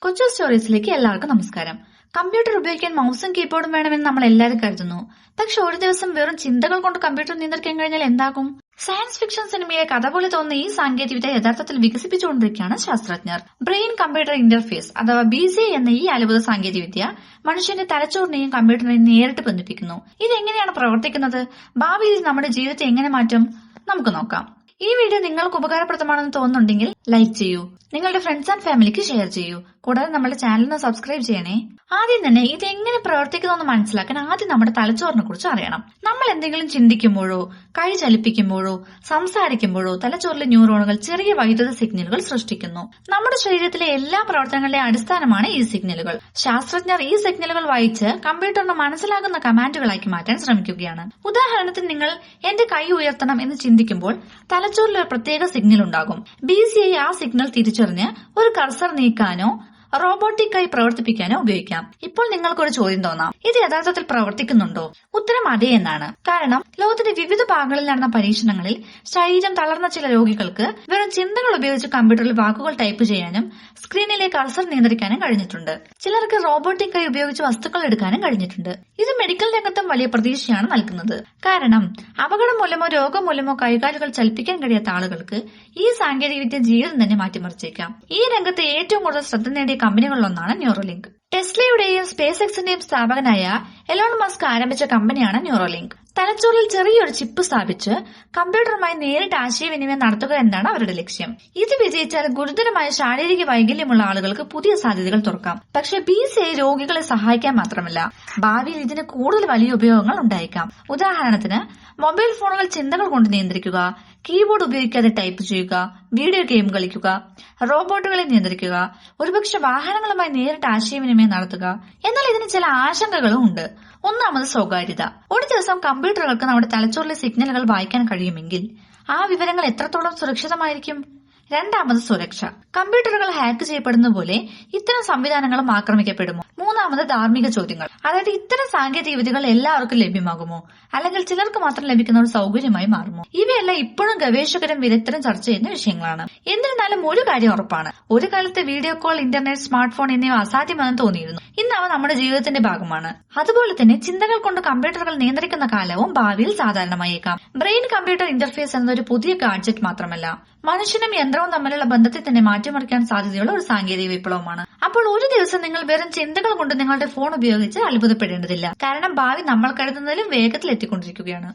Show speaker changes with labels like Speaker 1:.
Speaker 1: കൊച്ചു സ്റ്റോറീസിലേക്ക് എല്ലാവർക്കും നമസ്കാരം. കമ്പ്യൂട്ടർ ഉപയോഗിക്കാൻ മൗസും കീബോർഡും വേണമെന്ന് നമ്മൾ എല്ലാവരും കരുതുന്നു. പക്ഷെ ഒരു ദിവസം വെറും ചിന്തകൾ കൊണ്ട് കമ്പ്യൂട്ടർ നിയന്ത്രിക്കാൻ കഴിഞ്ഞാൽ എന്താകും? സയൻസ് ഫിക്ഷൻ സിനിമയിലെ കഥ പോലെ തോന്നുന്ന ഈ സാങ്കേതികവിദ്യ യഥാർത്ഥത്തിൽ വികസിപ്പിച്ചുകൊണ്ടിരിക്കുകയാണ് ശാസ്ത്രജ്ഞർ. ബ്രെയിൻ കമ്പ്യൂട്ടർ ഇന്റർഫേസ് അഥവാ BCI എന്ന ഈ അത്ഭുത സാങ്കേതികവിദ്യ മനുഷ്യന്റെ തലച്ചോറിനെയും കമ്പ്യൂട്ടറിനെയും നേരിട്ട് ബന്ധിപ്പിക്കുന്നു. ഇതെങ്ങനെയാണ് പ്രവർത്തിക്കുന്നത്? ഭാവിയിൽ നമ്മുടെ ജീവിതത്തെ എങ്ങനെ മാറ്റും? നമുക്ക് നോക്കാം. ഈ വീഡിയോ നിങ്ങൾക്ക് ഉപകാരപ്രദമാണെന്ന് തോന്നുന്നുണ്ടെങ്കിൽ ലൈക്ക് ചെയ്യൂ, നിങ്ങളുടെ ഫ്രണ്ട്സ് ആൻഡ് ഫാമിലിക്ക് ഷെയർ ചെയ്യൂ, കൂടാതെ നമ്മുടെ ചാനലിന് സബ്സ്ക്രൈബ് ചെയ്യണേ. ആദ്യം തന്നെ ഇത് എങ്ങനെ പ്രവർത്തിക്കുന്നു മനസ്സിലാക്കാൻ ആദ്യം നമ്മുടെ തലച്ചോറിനെ കുറിച്ച് അറിയണം. നമ്മൾ എന്തെങ്കിലും ചിന്തിക്കുമ്പോഴോ കൈ ചലിപ്പിക്കുമ്പോഴോ സംസാരിക്കുമ്പോഴോ തലച്ചോറിലെ ന്യൂറോണുകൾ ചെറിയ വൈദ്യുത സിഗ്നലുകൾ സൃഷ്ടിക്കുന്നു. നമ്മുടെ ശരീരത്തിലെ എല്ലാ പ്രവർത്തനങ്ങളുടെയും അടിസ്ഥാനമാണ് ഈ സിഗ്നലുകൾ. ശാസ്ത്രജ്ഞർ ഈ സിഗ്നലുകൾ വായിച്ച് കമ്പ്യൂട്ടറിന് മനസ്സിലാകുന്ന കമാൻഡുകളാക്കി മാറ്റാൻ ശ്രമിക്കുകയാണ്. ഉദാഹരണത്തിന് നിങ്ങൾ എന്റെ കൈ ഉയർത്തണം എന്ന് ചിന്തിക്കുമ്പോൾ തലച്ചോറിൽ ഒരു പ്രത്യേക സിഗ്നൽ ഉണ്ടാകും. BCI ആ സിഗ്നൽ തിരിച്ചറിഞ്ഞ് ഒരു കർസർ നീക്കാനോ റോബോട്ടിക്കായി പ്രവർത്തിപ്പിക്കാനോ ഉപയോഗിക്കാം. ഇപ്പോൾ നിങ്ങൾക്കൊരു ചോദ്യം തോന്നാം, ഇത് യഥാർത്ഥത്തിൽ പ്രവർത്തിക്കുന്നുണ്ടോ? ഉത്തരം അതെ എന്നാണ്. കാരണം ലോകത്തിന്റെ വിവിധ ഭാഗങ്ങളിൽ നടന്ന പരീക്ഷണങ്ങളിൽ ശരീരം തളർന്ന ചില രോഗികൾക്ക് വെറും ചിന്തകൾ ഉപയോഗിച്ച് കമ്പ്യൂട്ടറിൽ വാക്കുകൾ ടൈപ്പ് ചെയ്യാനും സ്ക്രീനിലെ കർസർ നിയന്ത്രിക്കാനും കഴിഞ്ഞിട്ടുണ്ട്. ചിലർക്ക് റോബോട്ടിക്കായി ഉപയോഗിച്ച് വസ്തുക്കൾ എടുക്കാനും കഴിഞ്ഞിട്ടുണ്ട്. ഇത് മെഡിക്കൽ രംഗത്തും വലിയ പ്രതീക്ഷയാണ് നൽകുന്നത്. കാരണം അപകടം മൂലമോ രോഗം മൂലമോ കൈകാലുകൾ ചലിപ്പിക്കാൻ കഴിയാത്ത ആളുകൾക്ക് ഈ സാങ്കേതികവിദ്യ ജീവിതം തന്നെ മാറ്റിമറിച്ചേക്കാം. ഈ രംഗത്ത് ഏറ്റവും കൂടുതൽ ശ്രദ്ധ നേടിയ കമ്പനികളിലൊന്നാണ് ന്യൂറോലിങ്ക്. ടെസ്ലയുടെയും സ്പേസ് എക്സിന്റെയും സ്ഥാപകനായ എലോൺ മസ്ക് ആരംഭിച്ച കമ്പനിയാണ് ന്യൂറോലിങ്ക്. തലച്ചോറിൽ ചെറിയൊരു ചിപ്പ് സ്ഥാപിച്ച് കമ്പ്യൂട്ടറുമായി നേരിട്ട് ആശയവിനിമയം നടത്തുക എന്നാണ് അവരുടെ ലക്ഷ്യം. ഇത് വിജയിച്ചാൽ ഗുരുതരമായ ശാരീരിക വൈകല്യമുള്ള ആളുകൾക്ക് പുതിയ സാധ്യതകൾ തുറക്കാം. പക്ഷെ BCI രോഗികളെ സഹായിക്കാൻ മാത്രമല്ല, ഭാവിയിൽ ഇതിന് കൂടുതൽ വലിയ ഉപയോഗങ്ങൾ ഉണ്ടായേക്കാം. ഉദാഹരണത്തിന് മൊബൈൽ ഫോണുകൾ ചിന്തകൾ കൊണ്ട് നിയന്ത്രിക്കുക, കീബോർഡ് ഉപയോഗിക്കാതെ ടൈപ്പ് ചെയ്യുക, വീഡിയോ ഗെയിം കളിക്കുക, റോബോട്ടുകളെ നിയന്ത്രിക്കുക, ഒരുപക്ഷെ വാഹനങ്ങളുമായി നേരിട്ട് ആശയവിനിമയം നടത്തുക. എന്നാൽ ഇതിന് ചില ആശങ്കകളും ഉണ്ട്. ഒന്നാമത് സ്വകാര്യത. ഒരു ദിവസം കമ്പ്യൂട്ടറുകൾക്ക് നമ്മുടെ തലച്ചോറിലെ സിഗ്നലുകൾ വായിക്കാൻ കഴിയുമെങ്കിൽ ആ വിവരങ്ങൾ എത്രത്തോളം സുരക്ഷിതമായിരിക്കും? രണ്ടാമത് സുരക്ഷ. കമ്പ്യൂട്ടറുകൾ ഹാക്ക് ചെയ്യപ്പെടുന്ന പോലെ ഇത്തരം സംവിധാനങ്ങളും ആക്രമിക്കപ്പെടുമോ? മൂന്നാമത് ധാർമ്മിക ചോദ്യങ്ങൾ. അതായത് ഇത്തരം സാങ്കേതിക വിദ്യകൾ എല്ലാവർക്കും ലഭ്യമാകുമോ, അല്ലെങ്കിൽ ചിലർക്ക് മാത്രം ലഭിക്കുന്ന ഒരു സൗകര്യമായി മാറുമോ? ഇവയെല്ലാം ഇപ്പോഴും ഗവേഷകരും വിദഗ്ധരും ചർച്ച ചെയ്യുന്ന വിഷയങ്ങളാണ്. എന്നിരുന്നാലും ഒരു കാര്യം ഉറപ്പാണ്, ഒരു കാലത്ത് video call, internet, smart phone എന്നിവ അസാധ്യമാണെന്ന് തോന്നിയിരുന്നു. ഇന്ന് അവ നമ്മുടെ ജീവിതത്തിന്റെ ഭാഗമാണ്. അതുപോലെ തന്നെ ചിന്തകൾ കൊണ്ട് കമ്പ്യൂട്ടറുകൾ നിയന്ത്രിക്കുന്ന കാലവും ഭാവിയിൽ സാധാരണമായേക്കാം. ബ്രെയിൻ കമ്പ്യൂട്ടർ ഇന്റർഫേസ് എന്നതൊരു പുതിയ ഗാഡ്ജറ്റ് മാത്രമല്ല, മനുഷ്യനും യന്ത്രവും തമ്മിലുള്ള ബന്ധത്തെ തന്നെ മാറ്റിമറിക്കാൻ സാധ്യതയുള്ള ഒരു സാങ്കേതിക വിപ്ലവമാണ്. അപ്പോൾ ഒരു ദിവസം നിങ്ങൾ വെറും ചിന്തകൾ കൊണ്ട് നിങ്ങളുടെ ഫോൺ ഉപയോഗിച്ച് അത്ഭുതപ്പെടേണ്ടതില്ല. കാരണം ഭാവി നമ്മൾ കരുതുന്നതിലും വേഗത്തിൽ എത്തിക്കൊണ്ടിരിക്കുകയാണ്.